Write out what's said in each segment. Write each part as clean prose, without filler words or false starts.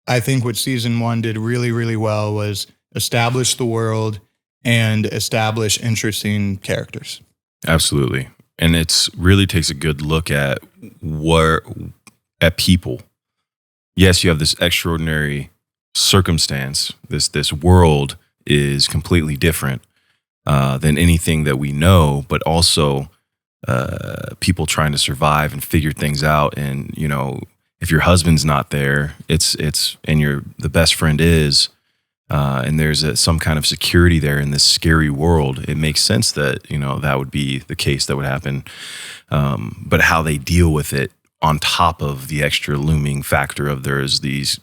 I think what season 1 did really, really well was establish the world and establish interesting characters. Absolutely. And it's really takes a good look at people. Yes, you have this extraordinary circumstance. This world is completely different than anything that we know, but also people trying to survive and figure things out. And if your husband's not there, it's and the best friend is, and there's some kind of security there in this scary world. It makes sense that that would be the case that would happen. But how they deal with it on top of the extra looming factor of there's these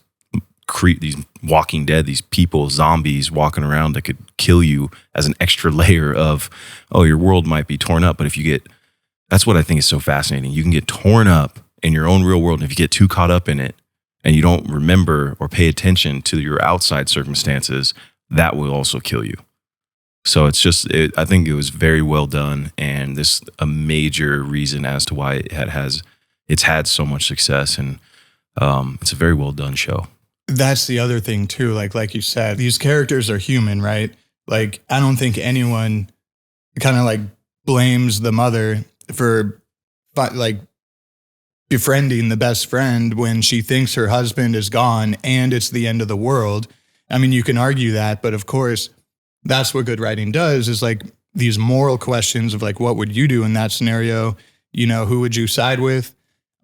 Walking Dead, these people, zombies walking around that could kill you as an extra layer of, your world might be torn up. But that's what I think is so fascinating. You can get torn up in your own real world. And if you get too caught up in it and you don't remember or pay attention to your outside circumstances, that will also kill you. So I think it was very well done. And this a major reason as to why it's had so much success. And it's a very well done show. That's the other thing too. Like you said, these characters are human, right? Like, I don't think anyone kind of like blames the mother for like befriending the best friend when she thinks her husband is gone and it's the end of the world. I mean, you can argue that, but of course, that's what good writing does, is like these moral questions of like, what would you do in that scenario? Who would you side with?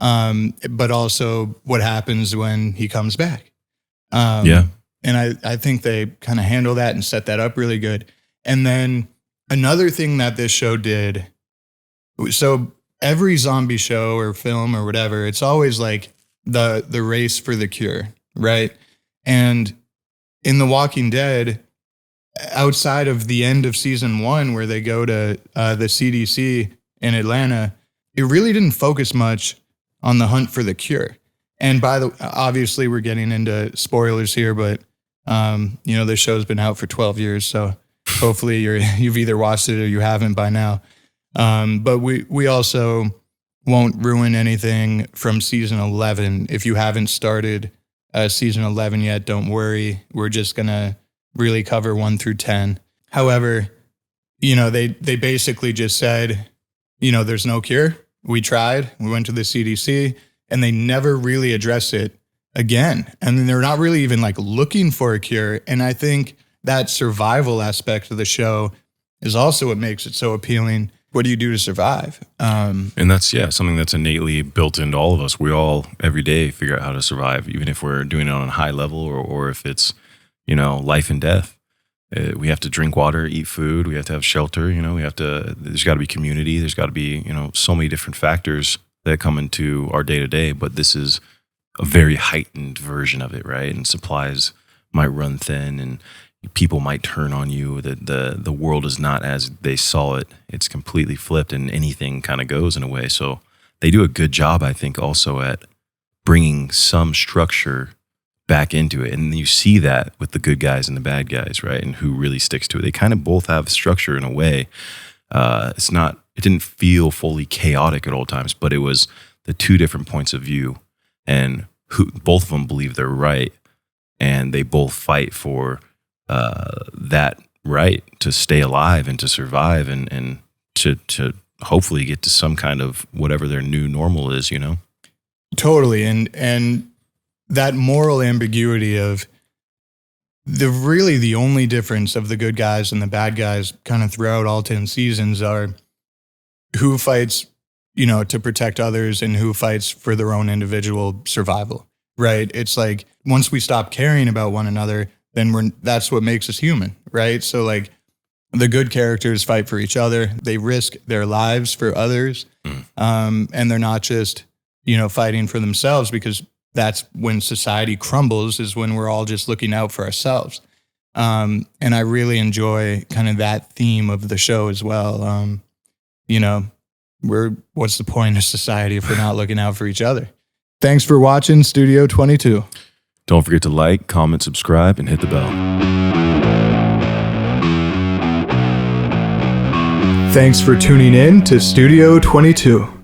But also what happens when he comes back? And I think they kind of handle that and set that up really good. And then another thing that this show did, so every zombie show or film or whatever, it's always like the race for the cure, right? And in The Walking Dead, outside of the end of season 1 where they go to the CDC in Atlanta, it really didn't focus much on the hunt for the cure. And obviously we're getting into spoilers here, but this show's been out for 12 years, so hopefully you've either watched it or you haven't by now. But we also won't ruin anything from season 11. If you haven't started season 11 yet, don't worry. We're just gonna really cover 1 through 10. However, they basically just said, there's no cure. We tried. We went to the CDC. And they never really address it again. And they're not really even like looking for a cure. And I think that survival aspect of the show is also what makes it so appealing. What do you do to survive? And that's, something that's innately built into all of us. We all every day figure out how to survive, even if we're doing it on a high level or if it's, life and death. We have to drink water, eat food. We have to have shelter. There's got to be community. There's got to be, so many different factors that come into our day-to-day, but this is a very heightened version of it, right? And supplies might run thin and people might turn on you. The world is not as they saw it. It's completely flipped and anything kind of goes in a way. So they do a good job, I think, also at bringing some structure back into it. And you see that with the good guys and the bad guys, right? And who really sticks to it. They kind of both have structure in a way. It didn't feel fully chaotic at all times, but it was the two different points of view, and both of them believe they're right, and they both fight for that right to stay alive and to survive and to hopefully get to some kind of whatever their new normal is, Totally. And that moral ambiguity of the only difference of the good guys and the bad guys kind of throughout all 10 seasons are who fights, to protect others and who fights for their own individual survival, right? It's like once we stop caring about one another, then that's what makes us human, right? So like the good characters fight for each other. They risk their lives for others. And they're not just, fighting for themselves, because that's when society crumbles, is when we're all just looking out for ourselves. And I really enjoy kind of that theme of the show as well. What's the point of society if we're not looking out for each other? Thanks for watching Studio 22. Don't forget to like, comment, subscribe, and hit the bell. Thanks for tuning in to Studio 22.